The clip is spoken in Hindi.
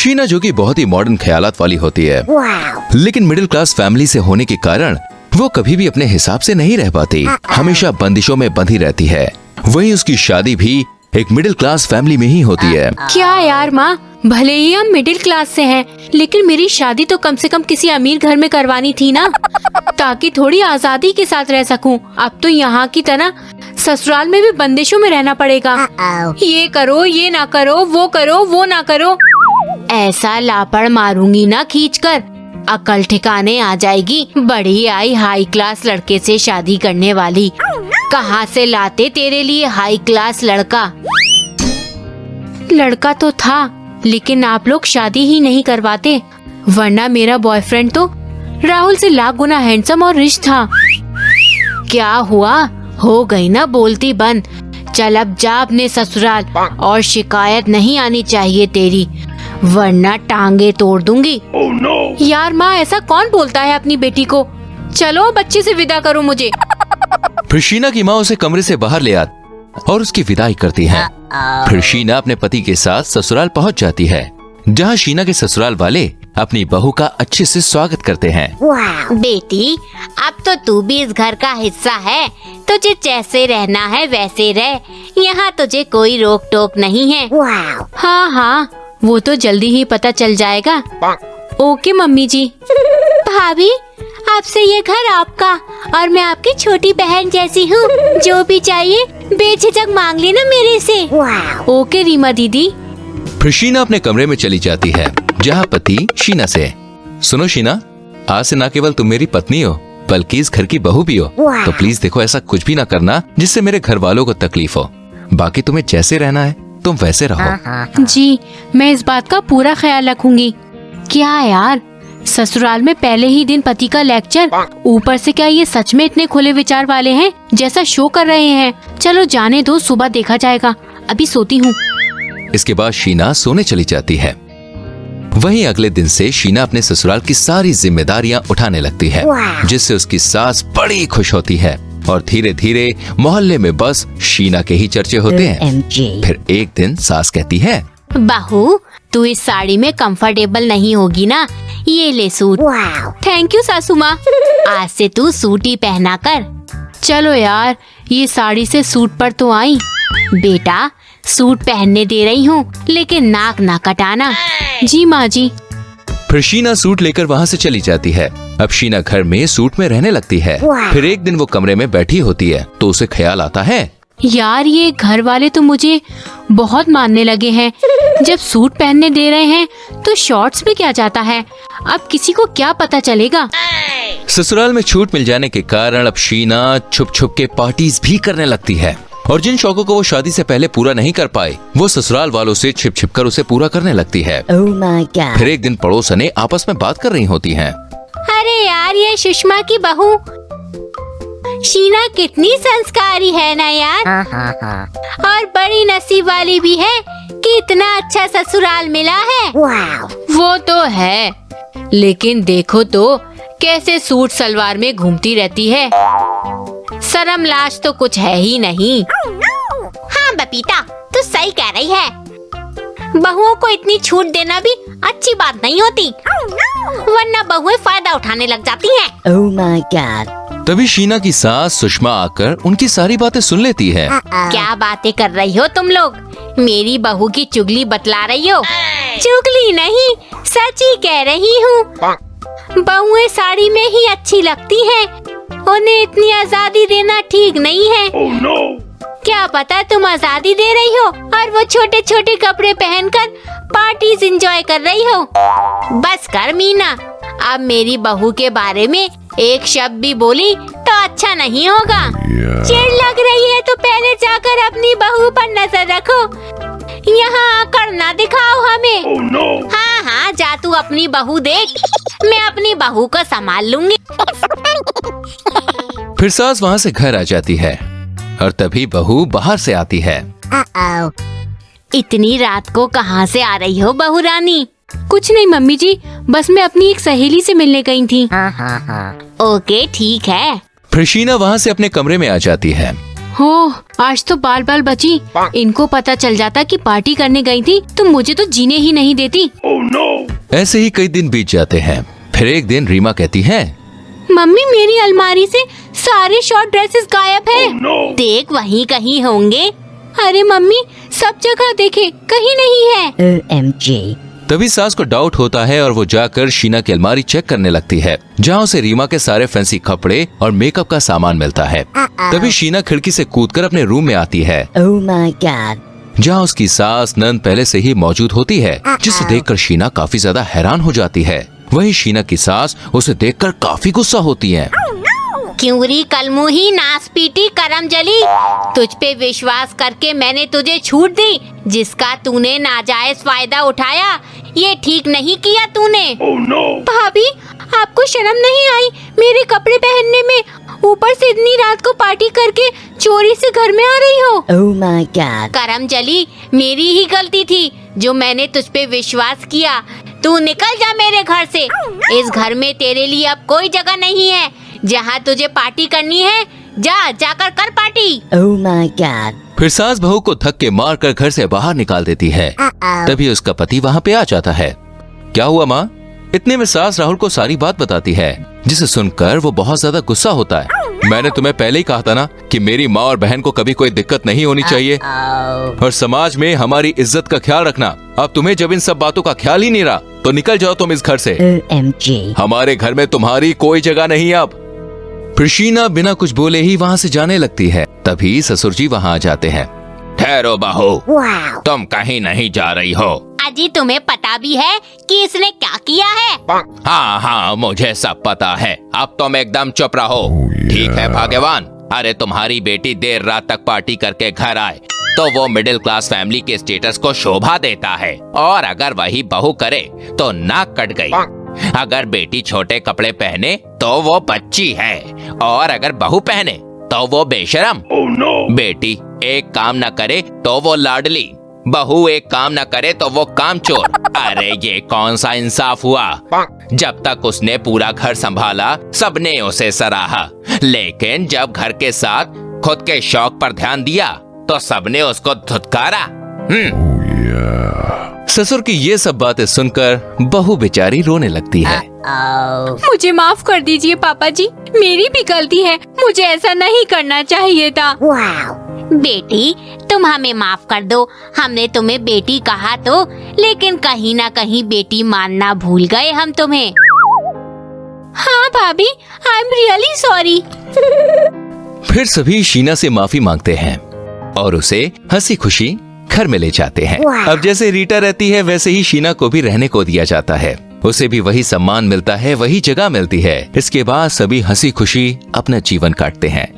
शीना जो कि बहुत ही मॉडर्न ख्यालात वाली होती है, लेकिन मिडिल क्लास फैमिली से होने के कारण वो कभी भी अपने हिसाब से नहीं रह पाती, हमेशा बंदिशों में बंधी रहती है। वहीं उसकी शादी भी एक मिडिल क्लास फैमिली में ही होती है। क्या यार माँ, भले ही हम मिडिल क्लास से हैं, लेकिन मेरी शादी तो कम से कम किसी अमीर घर में करवानी थी ना, ताकि थोड़ी आजादी के साथ रह सकूं। अब तो यहाँ की तरह ससुराल में भी बंदिशों में रहना पड़ेगा। ये करो, ये ना करो, वो ना करो। ऐसा लापड़ मारूंगी ना खींचकर, अकल ठिकाने आ जाएगी। बड़ी आई हाई क्लास लड़के से शादी करने वाली। कहाँ से लाते तेरे लिए हाई क्लास लड़का? लड़का तो था, लेकिन आप लोग शादी ही नहीं करवाते, वरना मेरा बॉयफ्रेंड तो राहुल से लाख गुना हैंडसम और रिच था। क्या हुआ, हो गई ना बोलती बंद। चल अब जा अपने ससुराल, और शिकायत नहीं आनी चाहिए तेरी, वरना टांगे तोड़ दूंगी। यार माँ, ऐसा कौन बोलता है अपनी बेटी को? चलो बच्चे से विदा करो मुझे। फिर शीना की माँ उसे कमरे से बाहर ले आती और उसकी विदाई करती है। फिर शीना अपने पति के साथ ससुराल पहुंच जाती है, जहां शीना के ससुराल वाले अपनी बहू का अच्छे से स्वागत करते हैं। बेटी, अब तो तू भी इस घर का हिस्सा है, तुझे जैसे रहना है वैसे रह, यहाँ तुझे कोई रोक टोक नहीं है। हाँ हाँ, वो तो जल्दी ही पता चल जाएगा। ओके मम्मी जी। भाभी, आपसे ये घर आपका, और मैं आपकी छोटी बहन जैसी हूँ। जो भी चाहिए बेझिझक मांग लेना मेरे से। ओके रीमा दीदी। फिर शीना अपने कमरे में चली जाती है, जहाँ पति शीना से, सुनो शीना, आज से न केवल तुम मेरी पत्नी हो, बल्कि इस घर की बहू भी हो। तो प्लीज देखो, ऐसा कुछ भी ना करना जिससे मेरे घर वालों को तकलीफ हो। बाकी तुम्हें जैसे रहना है तुम वैसे रहो। जी, मैं इस बात का पूरा ख्याल रखूंगी। क्या यार, ससुराल में पहले ही दिन पति का लेक्चर, ऊपर से क्या ये सच में इतने खुले विचार वाले हैं जैसा शो कर रहे हैं? चलो जाने दो, सुबह देखा जाएगा, अभी सोती हूँ। इसके बाद शीना सोने चली जाती है। वहीं अगले दिन से शीना अपने ससुराल की सारी जिम्मेदारियां उठाने लगती है, जिससे उसकी सास बड़ी खुश होती है, और धीरे धीरे मोहल्ले में बस शीना के ही चर्चे होते हैं। फिर एक दिन सास कहती है, बहू, तू इस साड़ी में कंफर्टेबल नहीं होगी ना, ये ले सूट। थैंक यू सासू माँ। आज से तू सूट ही पहना कर। चलो यार, ये साड़ी से सूट पर तो आई। बेटा, सूट पहनने दे रही हूँ, लेकिन नाक ना कटाना। जी माँ जी। फिर शीना सूट लेकर वहाँ से चली जाती है। अब शीना घर में सूट में रहने लगती है। फिर एक दिन वो कमरे में बैठी होती है, तो उसे ख्याल आता है, यार ये घर वाले तो मुझे बहुत मानने लगे हैं। जब सूट पहनने दे रहे हैं तो शॉर्ट्स में क्या जाता है? अब किसी को क्या पता चलेगा? ससुराल में छूट मिल जाने के कारण अब शीना छुप छुप के पार्टीज भी करने लगती है, और जिन शौकों को वो शादी से पहले पूरा नहीं कर पाए, वो ससुराल वालों से छिप छिप कर उसे पूरा करने लगती है। फिर एक दिन पड़ोसने आपस में बात कर रही होती हैं। अरे यार, ये सुषमा की बहू शीना कितनी संस्कारी है ना यार, और बड़ी नसीब वाली भी है कि इतना अच्छा ससुराल मिला है। वो तो है, लेकिन देखो तो कैसे सूट सलवार में घूमती रहती है। शर्म लाज तो कुछ है ही नहीं। हाँ बबीता, तू सही कह रही है। बहुओं को इतनी छूट देना भी अच्छी बात नहीं होती, वरना बहुएं फायदा उठाने लग जाती हैं। Oh my God! तभी शीना की सास सुषमा आकर उनकी सारी बातें सुन लेती है। क्या बातें कर रही हो तुम लोग? मेरी बहू की चुगली बतला रही हो? चुगली नहीं, सच ही कह रही हूँ। बहुएं साड़ी में ही अच्छी लगती हैं, उन्हें इतनी आजादी देना ठीक नहीं है। क्या पता तुम आजादी दे रही हो और वो छोटे छोटे कपड़े पहनकर पार्टीज एंजॉय कर रही हो। बस कर मीना, अब मेरी बहू के बारे में एक शब्द भी बोली तो अच्छा नहीं होगा। चिढ़ लग रही है तो पहले जाकर अपनी बहू पर नजर रखो, यहाँ आकर ना दिखाओ हमें। हाँ हाँ, जा तू अपनी बहू देख, मैं अपनी बहू को संभाल लूंगी। फिर सास वहाँ से घर आ जाती है, और तभी बहू बाहर से आती है। इतनी रात को कहाँ से आ रही हो बहू रानी? कुछ नहीं मम्मी जी, बस मैं अपनी एक सहेली से मिलने गई थी। ओके ठीक है। फिर शीना वहाँ से अपने कमरे में आ जाती है। हो, आज तो बाल बाल बची। इनको पता चल जाता कि पार्टी करने गई थी तो मुझे तो जीने ही नहीं देती। ऐसे ही कई दिन बीत जाते हैं। फिर एक दिन रीमा कहती है, मम्मी मेरी अलमारी से सारे शॉर्ट ड्रेसेस गायब है। देख वहीं कहीं होंगे। अरे मम्मी सब जगह देखे, कहीं नहीं है। OMG। तभी सास को डाउट होता है और वो जाकर शीना की अलमारी चेक करने लगती है, जहाँ उसे रीमा के सारे फैंसी कपड़े और मेकअप का सामान मिलता है। तभी शीना खिड़की से कूदकर अपने रूम में आती है, Oh my God। जहाँ उसकी सास नंद पहले से ही मौजूद होती है, जिसे देखकर शीना काफी ज्यादा हैरान हो जाती है। वहीं शीना की सास उसे देखकर काफी गुस्सा होती है। क्यों री कलमुही नासपीटी करमजली, तुझ पे विश्वास करके मैंने तुझे छूट दी, जिसका तूने नाजायज फायदा उठाया। ये ठीक नहीं किया तूने। भाभी आपको शर्म नहीं आई मेरे कपड़े पहनने में? ऊपर से इतनी रात को पार्टी करके चोरी से घर में आ रही हो। Oh my God। करमजली मेरी ही गलती थी जो मैंने तुझ पे विश्वास किया। तू निकल जा मेरे घर से। इस घर में तेरे लिए अब कोई जगह नहीं है। जहाँ तुझे पार्टी करनी है जाकर कर पार्टी। Oh my God। फिर सास बहू को धक्के मारकर घर से बाहर निकाल देती है। तभी उसका पति वहाँ पे आ जाता है। क्या हुआ माँ? इतने में सास राहुल को सारी बात बताती है, जिसे सुनकर वो बहुत ज्यादा गुस्सा होता है। मैंने तुम्हें पहले ही कहा था ना कि मेरी माँ और बहन को कभी कोई दिक्कत नहीं होनी चाहिए और समाज में हमारी इज्जत का ख्याल रखना। अब तुम्हें जब इन सब बातों का ख्याल ही नहीं रहा तो निकल जाओ तुम इस घर से। OMG। हमारे घर में तुम्हारी कोई जगह नहीं अब। फिर शीना बिना कुछ बोले ही वहाँ से जाने लगती है। तभी ससुर जी वहाँ आ जाते हैं। ठहरो बहू, तुम कहीं नहीं जा रही हो। अजी तुम्हें पता भी है कि इसने क्या किया है? हाँ हाँ मुझे सब पता है। अब तुम एकदम चुप रहो। ठीक है भाग्यवान। अरे तुम्हारी बेटी देर रात तक पार्टी करके घर आए तो वो मिडिल क्लास फैमिली के स्टेटस को शोभा देता है, और अगर वही बहू करे तो नाक कट गई। अगर बेटी छोटे कपड़े पहने तो वो बच्ची है, और अगर बहू पहने तो वो बेशरम। बेटी एक काम न करे तो वो लाडली, बहू एक काम न करे तो वो कामचोर। अरे ये कौन सा इंसाफ हुआ? जब तक उसने पूरा घर संभाला सबने उसे सराहा, लेकिन जब घर के साथ खुद के शौक पर ध्यान दिया तो सबने उसको धुतकारा। ससुर की ये सब बातें सुनकर बहू बेचारी रोने लगती है। मुझे माफ कर दीजिए पापा जी, मेरी भी गलती है। मुझे ऐसा नहीं करना चाहिए था। बेटी तुम हमें माफ कर दो। हमने तुम्हें बेटी कहा तो, लेकिन कहीं ना कहीं बेटी मानना भूल गए हम तुम्हें। हाँ भाभी, आई एम रियली सॉरी। फिर सभी शीना से माफी मांगते हैं और उसे हंसी खुशी घर में ले जाते हैं। अब जैसे रीटा रहती है वैसे ही शीना को भी रहने को दिया जाता है। उसे भी वही सम्मान मिलता है, वही जगह मिलती है। इसके बाद सभी हंसी खुशी अपना जीवन काटते हैं।